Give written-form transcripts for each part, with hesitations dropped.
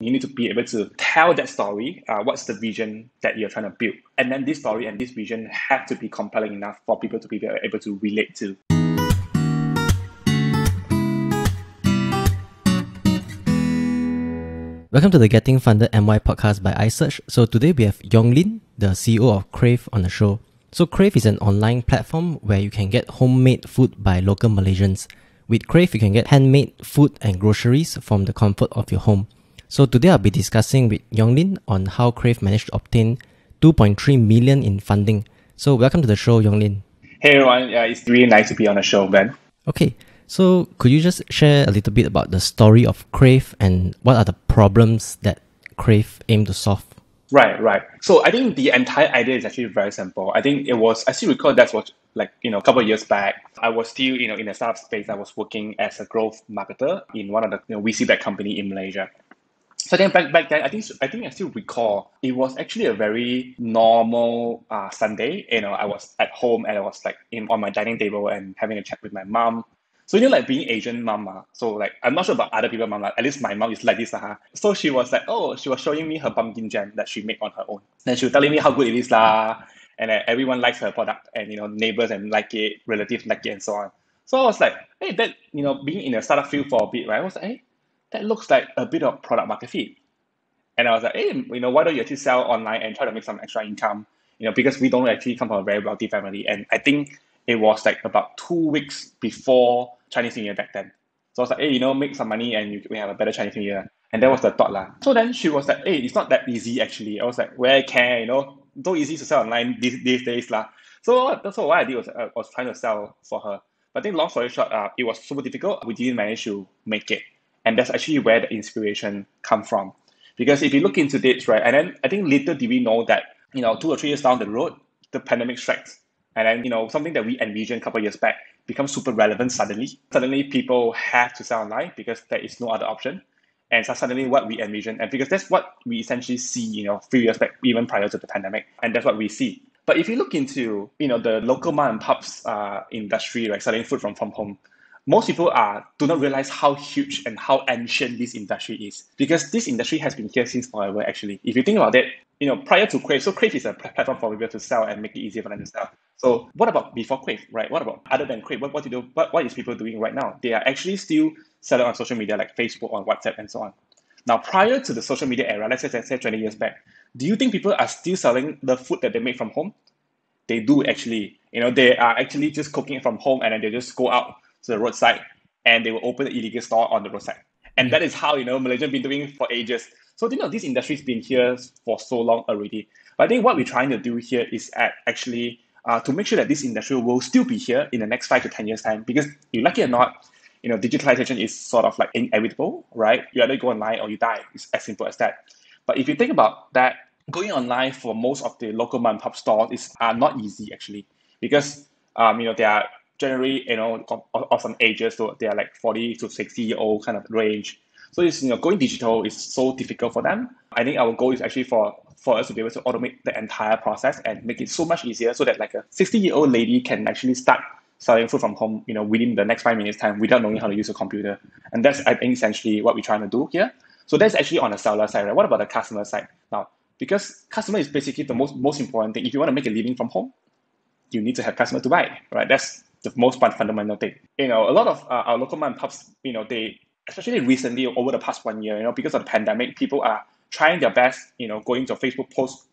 You need to be able to tell that story. What's the vision that you're trying to build? And then this story and this vision have to be compelling enough for people to be able to relate to. Welcome to the Getting Funded MY podcast by iSearch. So today we have Yong Lin, the CEO of Kravve, on the show. So Kravve is an online platform where you can get homemade food by local Malaysians. With Kravve, you can get handmade food and groceries from the comfort of your home. So today I'll be discussing with Yong Lin on how Kravve managed to obtain 2.3 million in funding. So welcome to the show, Yong Lin. Hey everyone, it's really nice to be on the show, Ben. Okay, so could you just share a little bit about the story of Kravve and what are the problems that Kravve aim to solve? Right. So I think the entire idea is actually very simple. I think it was, I still recall that was a couple of years back. I was still, in the startup space. I was working as a growth marketer in one of the VC-backed company in Malaysia. So then back then, I think I still recall it was actually a very normal Sunday. I was at home and I was on my dining table and having a chat with my mom. So being Asian mom, so I'm not sure about other people's mom, at least my mom is like this. So she was she was showing me her pumpkin jam that she made on her own. And she was telling me how good it is and everyone likes her product, and neighbors and like it, relatives like it, and so on. So I was like, hey, that being in a startup field for a bit, right? I was like, hey, that looks like a bit of product market fit. And I was like, hey, why don't you actually sell online and try to make some extra income? Because we don't actually come from a very wealthy family. And I think it was about 2 weeks before Chinese New Year back then. So I was like, hey, make some money and we have a better Chinese New Year. And that was the thought. So then she was like, hey, it's not that easy actually. I was like, where can, so easy to sell online these days. So that's what I did was I was trying to sell for her. But I think long story short, it was super difficult. We didn't manage to make it. And that's actually where the inspiration come from. Because if you look into this, right, and then I think little did we know that, 2 or 3 years down the road, the pandemic strikes. And then, something that we envisioned a couple of years back becomes super relevant suddenly. Suddenly people have to sell online because there is no other option. And so suddenly what we envision, and because that's what we essentially see, a few years back, even prior to the pandemic. And that's what we see. But if you look into, the local mom and pops industry, like selling food from home, most people do not realize how huge and how ancient this industry is, because this industry has been here since forever. Actually, if you think about it, prior to Kravve, so Kravve is a platform for people to sell and make it easier for them to sell. So what about before Kravve, right? What about other than Kravve? What is people doing right now? They are actually still selling on social media like Facebook, on WhatsApp, and so on. Now, prior to the social media era, let's say 20 years back, do you think people are still selling the food that they make from home? They do actually. They are actually just cooking it from home, and then they just go out to the roadside and they will open an illegal store on the roadside. And that is how, Malaysia been doing for ages. So, this industry's been here for so long already. But I think what we're trying to do here is actually to make sure that this industry will still be here in the next 5 to 10 years time, because you like it or not, digitalization is sort of inevitable, right? You either go online or you die. It's as simple as that. But if you think about that, going online for most of the local mom and pop stores are not easy actually, because they are generally of some ages, so they are 40 to 60-year-old kind of range. So it's going digital is so difficult for them. I think our goal is actually for us to be able to automate the entire process and make it so much easier, so that a 60-year-old lady can actually start selling food from home within the next 5 minutes time without knowing how to use a computer. And that's, I think, essentially what we're trying to do here. So that's actually on the seller side, right? What about the customer side? Now, because customer is basically the most important thing. If you want to make a living from home, you need to have customer to buy, right? That's the most fundamental thing. A lot of our local mom and pops, they, especially recently over the past 1 year, because of the pandemic, people are trying their best, going to Facebook post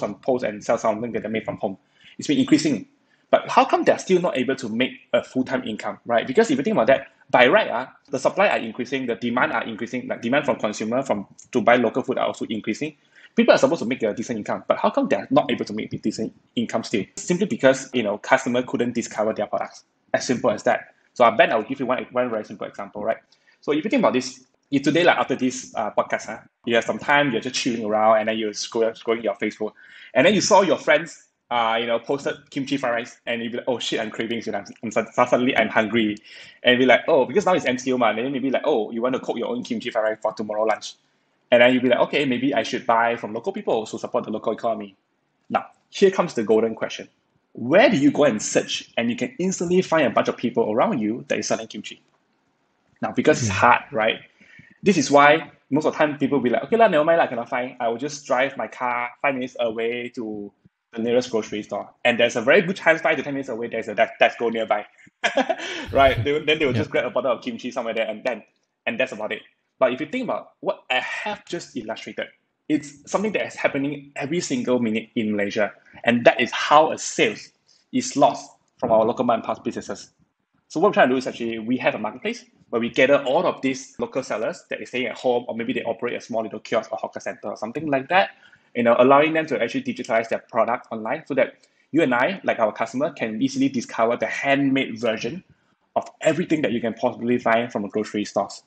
on post and sell something that they made from home. It's been increasing. But how come they're still not able to make a full-time income, right? Because if you think about that, by right, the supply are increasing, the demand are increasing, demand from consumer to buy local food are also increasing. People are supposed to make a decent income, but how come they're not able to make a decent income still? Simply because, customer couldn't discover their products. As simple as that. So Ben, I'll give you one very simple example, right? So if you think about this, today, after this podcast, you have some time, you're just chilling around, and then you're scrolling your Facebook, and then you saw your friends, posted kimchi fried rice, and you'll be like, oh shit, I'm craving, suddenly I'm hungry, and be like, oh, because now it's MCO, and then maybe oh, you want to cook your own kimchi fried rice for tomorrow lunch. And then you'll be like, okay, maybe I should buy from local people to support the local economy. Now, here comes the golden question. Where do you go and search and you can instantly find a bunch of people around you that is selling kimchi? Now, because it's hard, right? This is why most of the time people will be like, okay, never mind, I cannot find. I will just drive my car 5 minutes away to the nearest grocery store. And there's a very good chance 5 to 10 minutes away, there's a Tesco nearby. Right? Then they will just grab a bottle of kimchi somewhere there and that's about it. But if you think about what I have just illustrated, it's something that is happening every single minute in Malaysia. And that is how a sales is lost from our local mom and pop businesses. So what we're trying to do is actually we have a marketplace where we gather all of these local sellers that are staying at home, or maybe they operate a small little kiosk or hawker center or something like that, allowing them to actually digitalize their product online so that you and I, like our customer, can easily discover the handmade version of everything that you can possibly find from a grocery stores,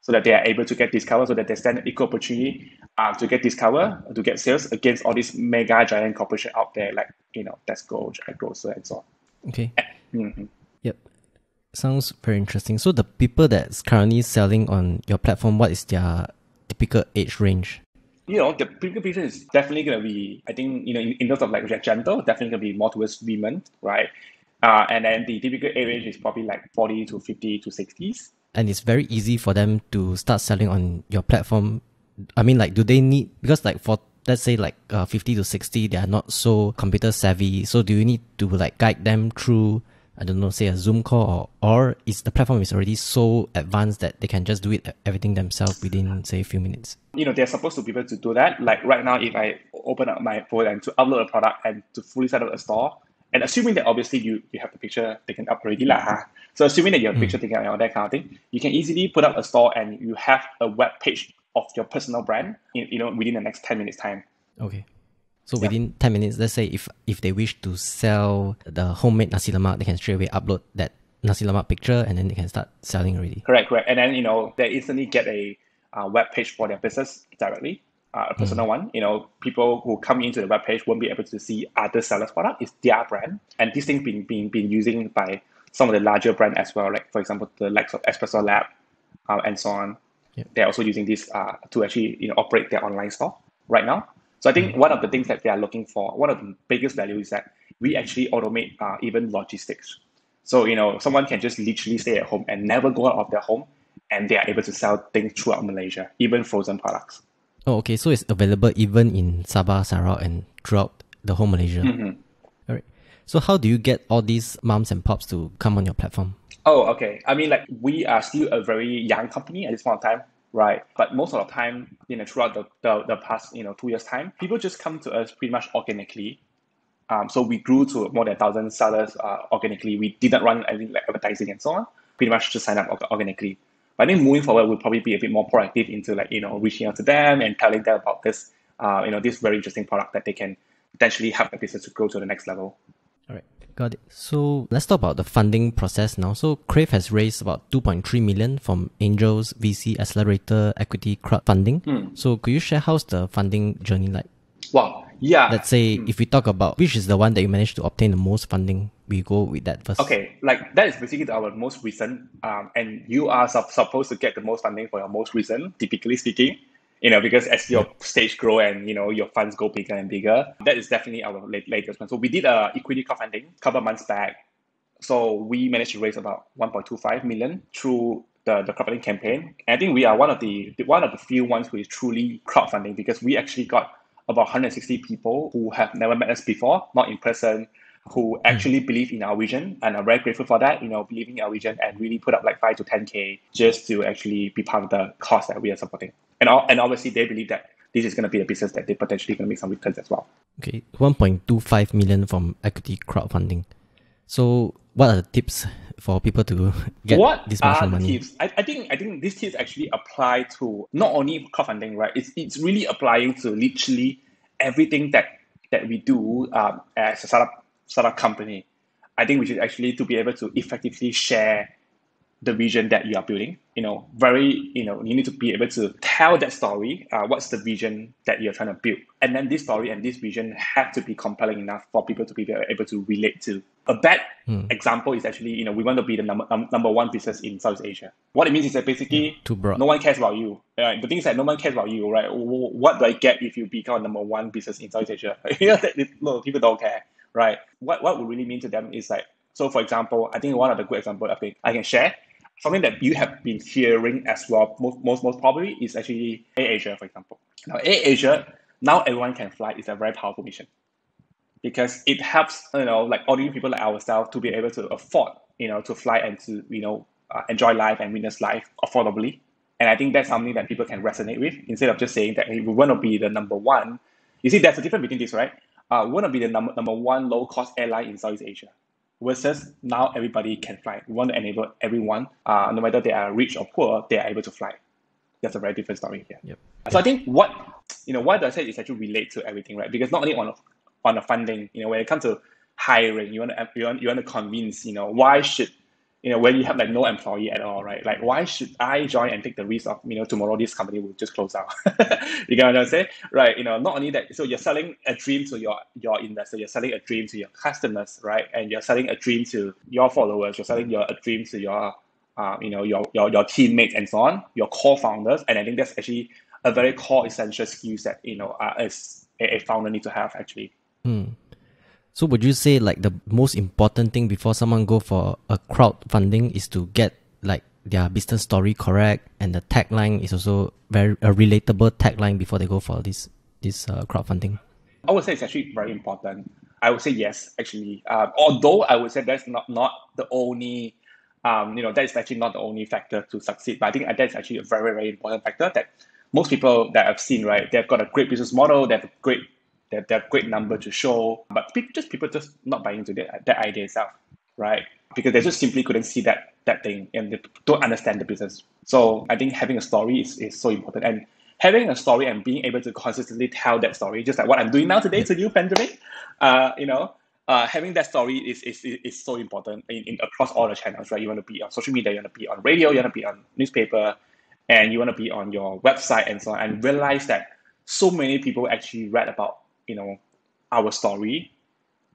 so that they are able to get discovered, so that they stand an equal opportunity to get discovered, to get sales against all these mega giant corporations out there, like Tesco, Giant Grocer, and so on. Okay. Yep. Sounds very interesting. So the people that's currently selling on your platform, what is their typical age range? The typical picture is definitely going to be, I think, in terms of like gentle, definitely going to be more towards women, right? And then the typical age range is probably like 40 to 50 to 60s. And it's very easy for them to start selling on your platform. I mean, like, do they need, because like for, let's say like 50 to 60, they are not so computer savvy. So do you need to like guide them through, I don't know, say a Zoom call, or is the platform is already so advanced that they can just do it everything themselves within, say, a few minutes? They're supposed to be able to do that. Like right now, if I open up my phone and to upload a product and to fully set up a store, and assuming that obviously you have the picture taken up already lah. So assuming that you have the picture taken up and all that kind of thing, you can easily put up a store and you have a web page of your personal brand, within the next 10 minutes time. Okay. So within 10 minutes, let's say if they wish to sell the homemade nasi lemak, they can straight away upload that nasi lemak picture and then they can start selling already. Correct. And then, they instantly get a web page for their business directly, a personal one. People who come into the web page won't be able to see other sellers' product. It's their brand. And this thing being using by some of the larger brands as well, like, for example, the likes of Espresso Lab and so on. Yep. They're also using this to actually operate their online store right now. So I think one of the things that they are looking for, one of the biggest values is that we actually automate even logistics. So, someone can just literally stay at home and never go out of their home, and they are able to sell things throughout Malaysia, even frozen products. Oh, okay. So it's available even in Sabah, Sarawak, and throughout the whole Malaysia. All right. So how do you get all these moms and pops to come on your platform? Oh, okay. I mean, like, we are still a very young company at this point in time. Right. But most of the time, throughout the past, 2 years time, people just come to us pretty much organically. So we grew to more than 1,000 sellers organically. We didn't run anything like advertising and so on. Pretty much just sign up organically. But I think moving forward, we'll probably be a bit more proactive into reaching out to them and telling them about this, this very interesting product that they can potentially help the business to grow to the next level. All right. Got it. So let's talk about the funding process now. So Kravve has raised about 2.3 million from Angels, VC, Accelerator, Equity Crowdfunding. So could you share how's the funding journey like? Wow. Yeah. Let's say if we talk about which is the one that you managed to obtain the most funding, we go with that first. Okay. Like that is basically our most recent, and you are supposed to get the most funding for your most recent, typically speaking. Because as your stage grow and, your funds go bigger and bigger, that is definitely our latest one. So we did a equity crowdfunding a couple of months back. So we managed to raise about 1.25 million through the crowdfunding campaign. And I think we are one of the few ones who is truly crowdfunding, because we actually got about 160 people who have never met us before, not in person, who actually believe in our vision and are very grateful for that, believing in our vision, and really put up like 5 to 10K just to actually be part of the cause that we are supporting. And obviously they believe that this is going to be a business that they potentially going to make some returns as well. Okay, 1.25 million from equity crowdfunding. So what are the tips for people to get this much money? Tips? I think these tips actually apply to not only crowdfunding, right? It's really applying to literally everything that we do as a startup company. I think we should actually to be able to effectively share the vision that you are building. You need to be able to tell that story. What's the vision that you're trying to build? And then this story and this vision have to be compelling enough for people to be able to relate to. A bad example is actually, we want to be the number one business in Southeast Asia. What it means is that basically no one cares about you. The thing is that no one cares about you, right? What do I get if you become number one business in Southeast Asia? No, people don't care, right? What would really mean to them is like, so for example, I think one of the good examples I can share, Something that you have been hearing as well, most probably, is actually AirAsia, for example. Now, AirAsia, now everyone can fly, is a very powerful mission because it helps, like ordinary people like ourselves to be able to afford, to fly and to, enjoy life and witness life affordably. And I think that's something that people can resonate with instead of just saying that, hey, we want to be the number one. You see, there's a difference between this, right? We want to be the number one low cost airline in Southeast Asia versus now everybody can fly. We want to enable everyone, no matter they are rich or poor, they are able to fly. That's a very different story here. Yep. So I think why do I say it's actually relate to everything, right? Because not only on the funding, when it comes to hiring, you want to convince, why should, when you have like no employee at all, right? Like, why should I join and take the risk of, tomorrow this company will just close down? You get what I'm saying? Right. Not only that, so you're selling a dream to your investor, you're selling a dream to your customers, right? And you're selling a dream to your followers, you're selling a dream to your your teammates and so on, your core founders. And I think that's actually a very core essential skill set, as a founder need to have actually. So would you say like the most important thing before someone go for a crowdfunding is to get like their business story correct, and the tagline is also a relatable tagline before they go for this crowdfunding? I would say it's actually very important. I would say yes, actually. Although I would say that's not the only, that is actually not the only factor to succeed. But I think that's actually a very, very important factor that most people that I've seen, right, they've got a great business model, they have a great number to show, but people just not buying into that idea itself, right? Because they just simply couldn't see that thing and they don't understand the business. So I think having a story is so important, and having a story and being able to consistently tell that story, just like what I'm doing now today to you, Benjamin, having that story is so important in across all the channels, right? You want to be on social media, you want to be on radio, you want to be on newspaper, and you want to be on your website and so on, and realize that so many people actually read about our story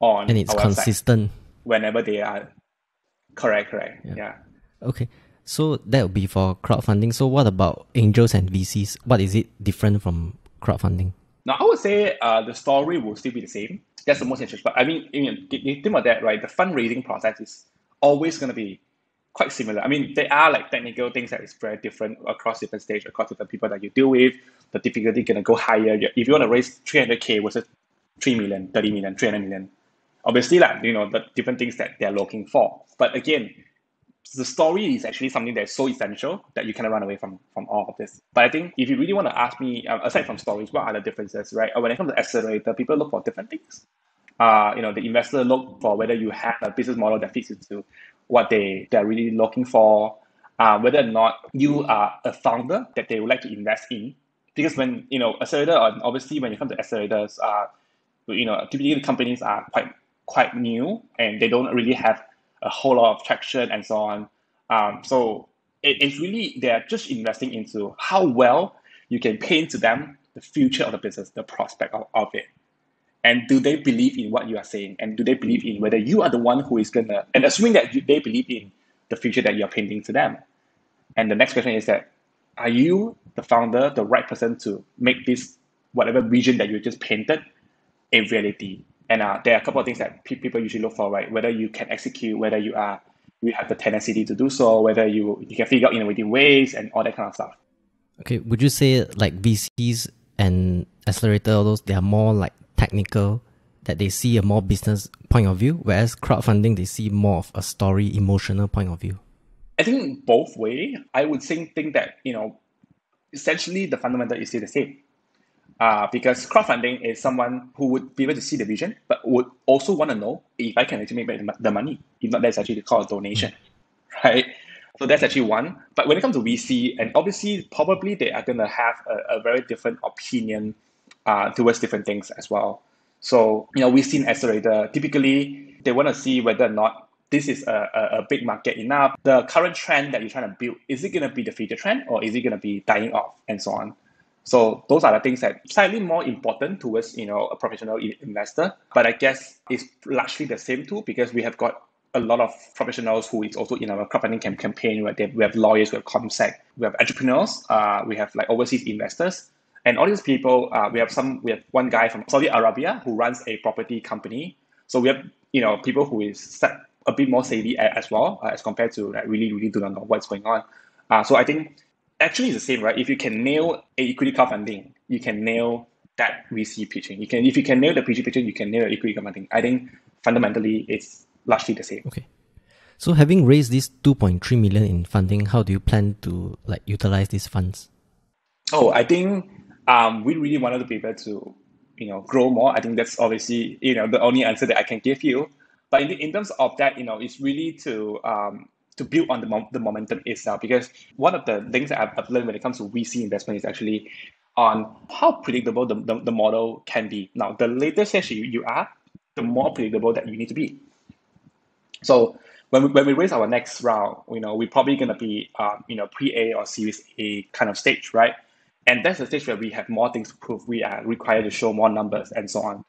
on And it's our consistent website whenever they are. Correct. Yeah. Okay, so that would be for crowdfunding. So what about angels and VCs? What is it different from crowdfunding? Now, I would say the story will still be the same. That's the most interesting. But I mean, you think about that, right? The fundraising process is always going to be quite similar. I mean, there are like technical things that is very different across different stages, across different people that you deal with. The difficulty going to go higher. If you want to raise 300K versus 3 million, 30 million, 300 million, obviously, like, the different things that they're looking for. But again, the story is actually something that's so essential that you cannot run away from all of this. But I think if you really want to ask me, aside from stories, what are the differences, right? When it comes to Accelerator, people look for different things. The investor look for whether you have a business model that fits into what they're really looking for, whether or not you are a founder that they would like to invest in. Because when, Accelerator, obviously when it comes to accelerators, typically the companies are quite new and they don't really have a whole lot of traction and so on. So it's really, they're just investing into how well you can paint to them the future of the business, the prospect of it. And do they believe in what you are saying? And do they believe in whether you are the one who is gonna, and assuming that they believe in the future that you're painting to them. And the next question is that, are you, the founder, the right person to make this, whatever vision that you just painted, a reality? And there are a couple of things that people usually look for, right? Whether you can execute, whether you have the tenacity to do so, whether you can figure out innovative ways and all that kind of stuff. Okay, would you say like VCs and Accelerator, all those, they are more like technical, that they see a more business point of view, whereas crowdfunding, they see more of a story, emotional point of view? I think both way. I would think that, essentially the fundamental is still the same. Because crowdfunding is someone who would be able to see the vision, but would also want to know if I can actually make back the money. If not, that's actually called a donation, right? So that's actually one. But when it comes to VC, and obviously, probably they are going to have a very different opinion towards different things as well. So, we've seen Accelerator, typically, they want to see whether or not this is a big market enough. The current trend that you're trying to build, is it going to be the future trend or is it going to be dying off and so on? So those are the things that slightly more important towards, a professional investor. But I guess it's largely the same too, because we have got a lot of professionals who is also in our crowdfunding campaign, right? We have lawyers, we have ComSec, we have entrepreneurs, we have like overseas investors. And all these people, we have one guy from Saudi Arabia who runs a property company. So we have, people who is a bit more savvy as well, as compared to like really do not know what's going on. So I think actually it's the same, right? If you can nail a equity crowdfunding, you can nail that VC pitching. If you can nail the PG pitching, you can nail the equity crowdfunding. I think fundamentally it's largely the same. Okay. So having raised this 2.3 million in funding, how do you plan to like utilize these funds? Oh, I think we really wanted to be able to, grow more. I think that's obviously, the only answer that I can give you. But in terms of that, it's really to build on the momentum itself. Because one of the things that I've learned when it comes to VC investment is actually on how predictable the model can be. Now, the later stage you are, the more predictable that you need to be. So when we raise our next round, we're probably going to be, pre-A or Series A kind of stage, right? And that's the stage where we have more things to prove. We are required to show more numbers and so on.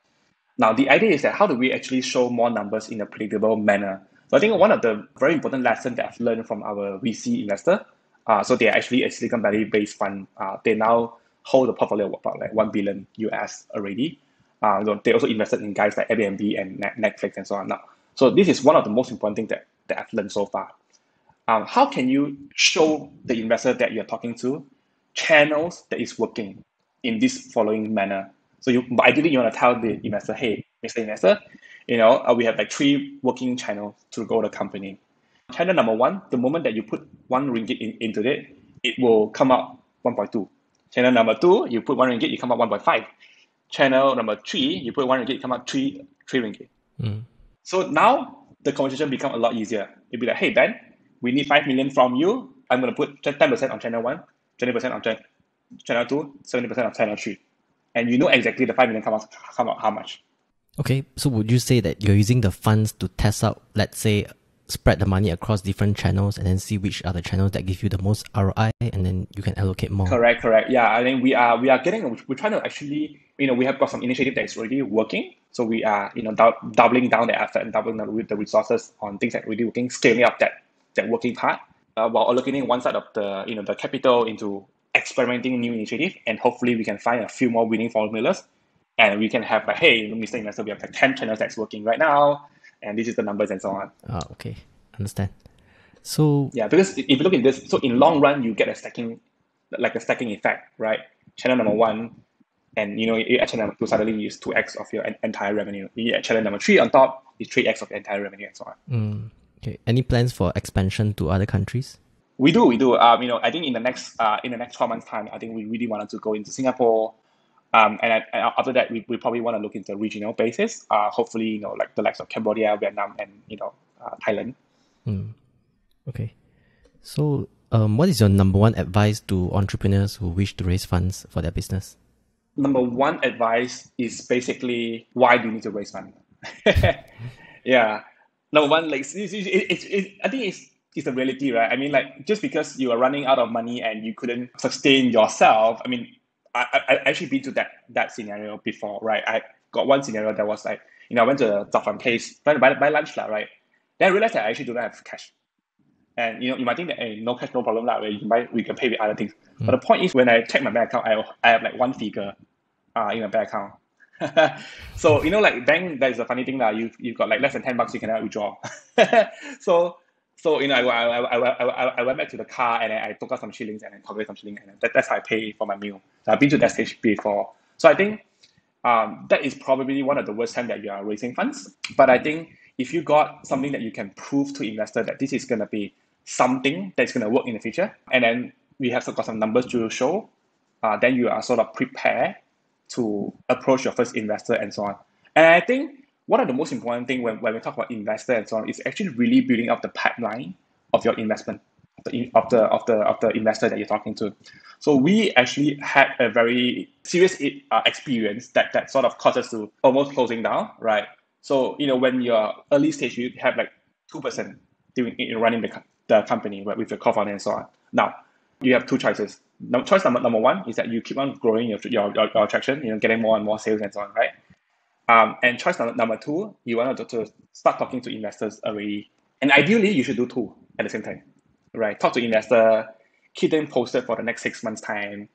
Now, the idea is that how do we actually show more numbers in a predictable manner? So I think one of the very important lessons that I've learned from our VC investor, so they are actually a Silicon Valley based fund. They now hold a portfolio of about like 1 billion US already. They also invested in guys like Airbnb and Netflix and so on. Now, so this is one of the most important things that I've learned so far. How can you show the investor that you're talking to channels that is working in this following manner? So ideally you want to tell the investor, hey, Mr. Investor, we have like 3 working channels to grow the company. Channel number 1, the moment that you put 1 ringgit into it, it will come out 1.2. Channel number 2, you put 1 ringgit, you come out 1.5. Channel number 3, you put 1 ringgit, come out 3 ringgit. So now the conversation become a lot easier. It'd be like, hey Ben, we need 5 million from you. I'm going to put 10% on channel 1, 20% on channel 2, 70% on channel 3. And you know exactly the 5 million come out how much. Okay, so would you say that you're using the funds to test out, let's say, spread the money across different channels and then see which are the channels that give you the most ROI and then you can allocate more? Correct. Yeah, I think we are we're trying to actually, we have got some initiative that is already working. So we are, doubling down the effort and doubling down with the resources on things that are really working, scaling up that working part, while allocating one side of the capital into experimenting new initiative, and hopefully we can find a few more winning formulas, and we can have like, hey, Mr. Investor, we have like 10 channels that's working right now, and this is the numbers and so on. Okay, understand. So yeah, because if you look at this, so in long run you get a stacking effect, right? Channel number 1, and you add channel number 2, suddenly is 2x of your entire revenue. You add channel number 3 on top, is 3x of your entire revenue and so on. Okay, any plans for expansion to other countries? We do. I think in the next 12 months time, I think we really wanted to go into Singapore, and after that, we probably want to look into regional basis. Hopefully, like the likes of Cambodia, Vietnam, and Thailand. Okay, so what is your number 1 advice to entrepreneurs who wish to raise funds for their business? Number 1 advice is basically, why do you need to raise money? Yeah, number 1, like I think it's the reality, right? I mean, like, just because you are running out of money and you couldn't sustain yourself, I mean, I actually been to that scenario before, right? I got one scenario that was like, I went to a Zafran place, trying to buy lunch, right? Then I realized that I actually don't have cash. And you might think that, hey, no cash, no problem, we can pay with other things. But the point is, when I check my bank account, I have like 1 figure in my bank account. So like bank, that is a funny thing that you've got like less than $10 you cannot withdraw. So I went back to the car and I took out some shillings and then calculated some shillings, and that's how I pay for my meal. So I've been to that stage before. So I think that is probably one of the worst time that you are raising funds. But I think if you got something that you can prove to investor that this is going to be something that's going to work in the future, and then we have got some numbers to show, then you are sort of prepared to approach your first investor and so on. And I think one of the most important thing when we talk about investor and so on is actually really building up the pipeline of your investment, of the investor that you're talking to. So we actually had a very serious experience that sort of caused us to almost closing down, right? So when you're early stage, you have like 2% running the company, right, with your co-founder and so on. Now you have 2 choices. Choice number 1 is that you keep on growing your traction, getting more and more sales and so on, right? And choice number 2, you want to start talking to investors already. And ideally, you should do 2 at the same time, right? Talk to investor, keep them posted for the next 6 months time,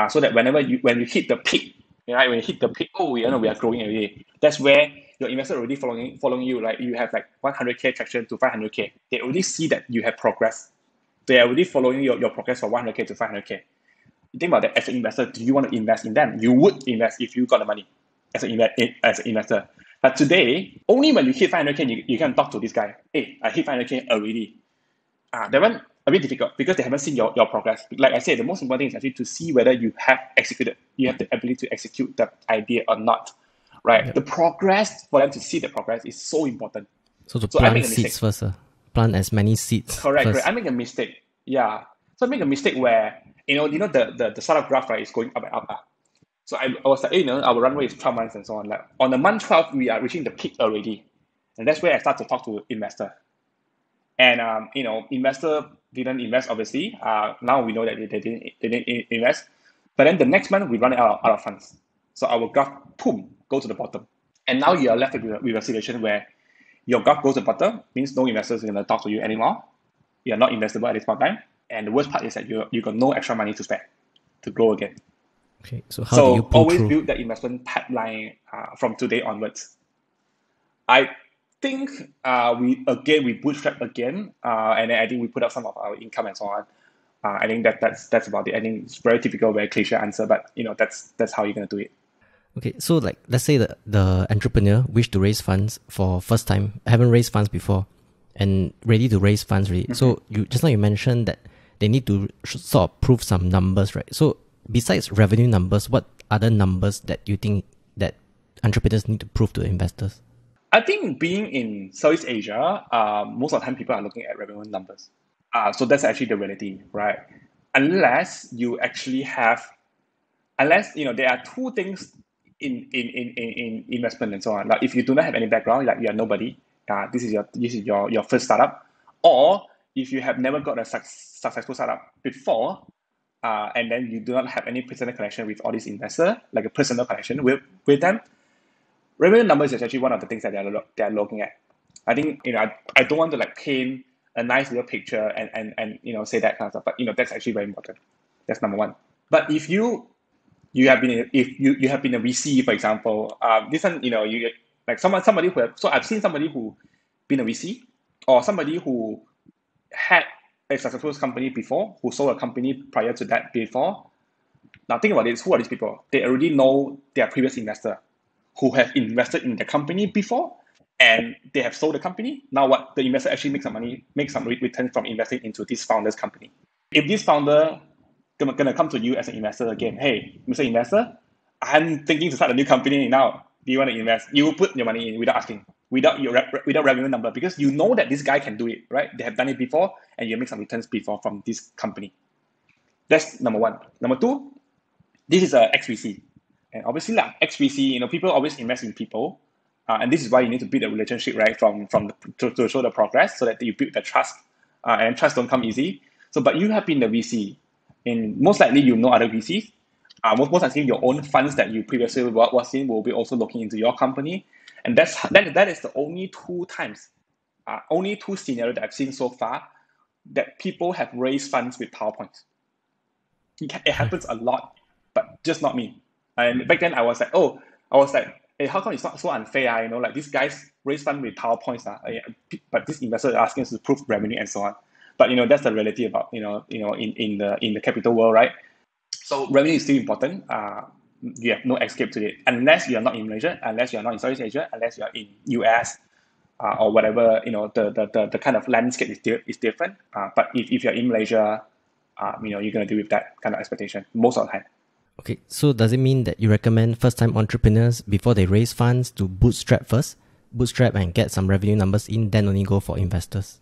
so that when you hit the peak, right? When you hit the peak, we are growing already. That's where your investor already following you, right? You have like 100K traction to 500K. They already see that you have progress. They are already following your progress from 100K to 500K. You think about that as an investor, do you want to invest in them? You would invest if you got the money as an investor. But today, only when you hit 500K, you can talk to this guy. Hey, I hit 500K already. That one a bit difficult because they haven't seen your progress. Like I said, the most important thing is actually to see whether you have executed, you have the ability to execute the idea or not, right? Yep. The progress, for them to see the progress is so important. So plant seeds first, plant as many seeds. Correct. I make a mistake. Yeah. So I make a mistake where, the startup graph, right, is going up and up. So I was like, our runway is 12 months and so on. Like on the month 12, we are reaching the peak already. And that's where I start to talk to investor. And, investor didn't invest, obviously. Now we know that they didn't invest. But then the next month, we run out of funds. So our graph, boom, goes to the bottom. And now you are left with a situation where your graph goes to the bottom, means no investors are going to talk to you anymore. You are not investable at this point in time. And the worst part is that you got no extra money to spend to grow again. Okay, so how do you pull always through? Build the investment pipeline from today onwards. I think we bootstrap again, and then I think we put up some of our income and so on. I think that's about it. I think it's very typical, very cliche answer, but that's how you're gonna do it. Okay, so like let's say the entrepreneur wish to raise funds for first time, haven't raised funds before, and ready to raise funds already. Mm-hmm. So you mentioned that they need to sort of prove some numbers, right? So besides revenue numbers, what other numbers that you think that entrepreneurs need to prove to investors? I think being in Southeast Asia, most of the time people are looking at revenue numbers. So that's actually the reality, right? Unless you actually have, there are two things in investment and so on. Like if you do not have any background, like you are nobody, this is your first startup, or if you have never got a successful startup before, and then you do not have any personal connection with all these investors, like a personal connection with them, revenue numbers is actually one of the things that they're looking at. I think I don't want to like paint a nice little picture and say that kind of stuff, but that's actually very important. That's number one. But if you have been a VC, for example, this one you like somebody who have, so I've seen somebody who been a VC or somebody who had a successful company before, who sold a company prior to that before. Now think about this: who are these people? They already know their previous investor, who have invested in the company before, and they have sold the company. Now what? The investor actually makes some return from investing into this founder's company. If this founder gonna come to you as an investor again, hey, Mr. Investor, I'm thinking to start a new company now. Do you want to invest? You will put your money in without asking, without revenue number, because you know that this guy can do it, right? They have done it before, and you make some returns before from this company. That's number one. Number two, this is a XVC. And obviously, XVC, people always invest in people, and this is why you need to build a relationship, right, to show the progress, so that you build the trust, and trust don't come easy. So, but you have been the VC, and most likely you know other VCs. Most likely your own funds that you previously was in will be also looking into your company, and that is the only two scenarios that I've seen so far that people have raised funds with PowerPoints. It happens a lot, but just not me. And back then I was like, hey, how come it's not so unfair? Like these guys raise fund with PowerPoints, but this investor is asking us to prove revenue and so on. But that's the reality about in the capital world, right? So revenue is still important. You have no escape to it unless you are not in Malaysia, unless you are not in Southeast Asia, unless you are in US, or whatever. The kind of landscape is different. But if you're in Malaysia, you're gonna deal with that kind of expectation most of the time. Okay, so does it mean that you recommend first-time entrepreneurs before they raise funds to bootstrap first? Bootstrap and get some revenue numbers in, then only go for investors?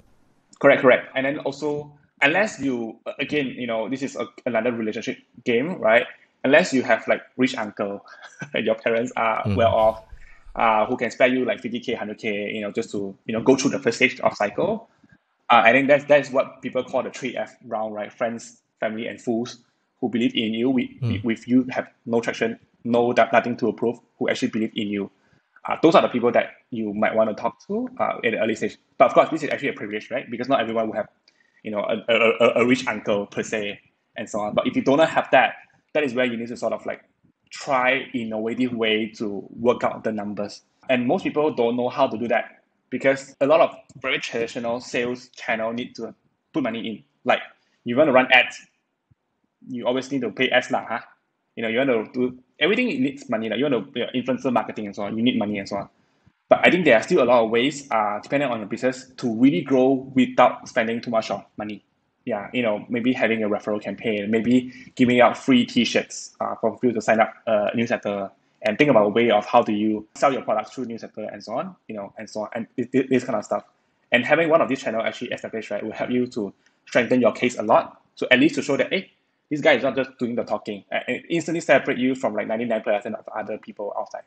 Correct. And then also, unless you, again, this is another relationship game, right? Unless you have like rich uncle and your parents are well off, who can spare you like 50K, 100K, just to, go through the first stage of cycle. I think that's what people call the 3F round, right? Friends, family, and fools who believe in you. With you have no traction, nothing to prove, who actually believe in you. Those are the people that you might want to talk to at the early stage. But of course, this is actually a privilege, right? Because not everyone will have, a rich uncle per se, and so on. But if you do not have that, that is where you need to sort of like try innovative way to work out the numbers. And most people don't know how to do that because a lot of very traditional sales channel need to put money in. Like you want to run ads, you always need to pay ads lah, huh? You want to do everything, it needs money. Like you want to influencer marketing and so on, you need money and so on. But I think there are still a lot of ways, depending on your business, to really grow without spending too much of money. Yeah, maybe having a referral campaign, maybe giving out free T-shirts for people to sign up a newsletter, and think about a way of how do you sell your products through newsletter and so on, and so on, and this kind of stuff. And having one of these channels actually established, right, will help you to strengthen your case a lot. So at least to show that, hey, this guy is not just doing the talking, and it instantly separate you from like 99% of other people outside.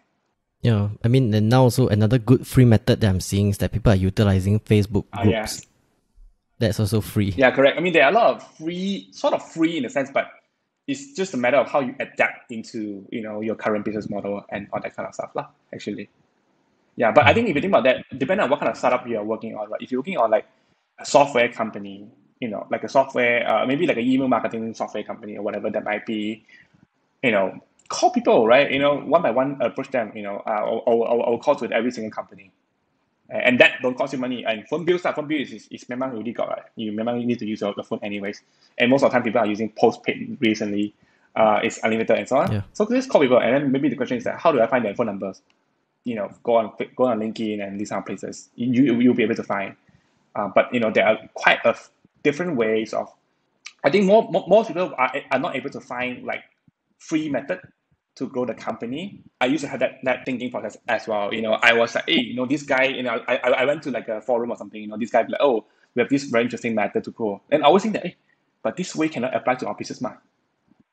Yeah, I mean, and now also another good free method that I'm seeing is that people are utilizing Facebook groups. Yeah. That's also free. Yeah, correct. I mean, there are a lot of sort of free in a sense, but it's just a matter of how you adapt into, your current business model and all that kind of stuff, actually. Yeah, but I think if you think about that, depending on what kind of startup you are working on, right? If you're working on like a software company, like a software, maybe like an email marketing software company or whatever that might be, call people, right? One by one, approach them, I'll call to every single company. And that don't cost you money. And phone bills is memang already got, right? You memang need to use your phone anyways. And most of the time people are using postpaid recently. It's unlimited and so on. Yeah. So just call people, and then maybe the question is that how do I find their phone numbers? Go on LinkedIn and these kind of places. You'll be able to find. But there are quite a different ways of. I think most people are not able to find like free method to grow the company. I used to have that thinking process as well. I was like, hey, this guy, I went to like a forum or something, this guy be like, oh, we have this very interesting method to grow. And I always think that, hey, but this way cannot apply to our business,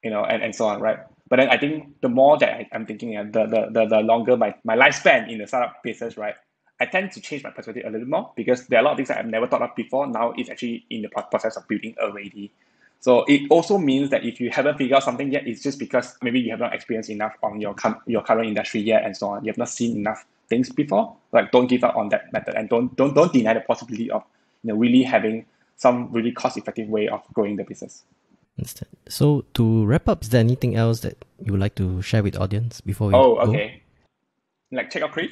and so on, right? But then I think the more that I'm thinking, the longer my lifespan in the startup business, right, I tend to change my perspective a little more because there are a lot of things that I've never thought of before. Now it's actually in the process of building already. So it also means that if you haven't figured out something yet, it's just because maybe you have not experienced enough on your current industry yet and so on. You have not seen enough things before. Like don't give up on that method and don't deny the possibility of really having some really cost-effective way of growing the business. Understand. So to wrap up, is there anything else that you would like to share with the audience before we go? Oh, okay. Like check out Kravve.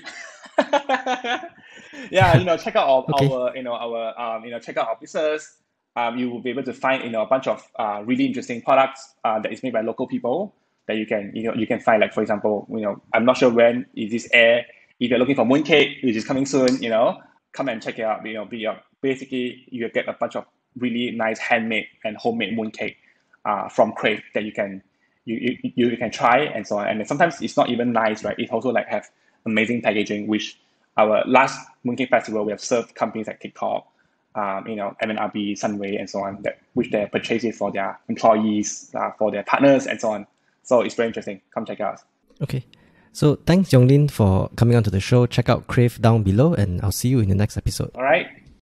Yeah, check out check out our business. You will be able to find a bunch of really interesting products that is made by local people that you can find. Like for example, I'm not sure when is this air. If you're looking for mooncake, which is coming soon, come and check it out. Basically you get a bunch of really nice handmade and homemade mooncake from Kravve that you can try and so on. And sometimes it's not even nice, right? It also like have amazing packaging. Which our last mooncake festival, we have served companies like TikTok. MNRB, Sunway, and so on, which they purchase it for their employees, for their partners, and so on. So it's very interesting. Come check it out. Okay. So thanks, Yong Lin, for coming on to the show. Check out Kravve down below, and I'll see you in the next episode. All right.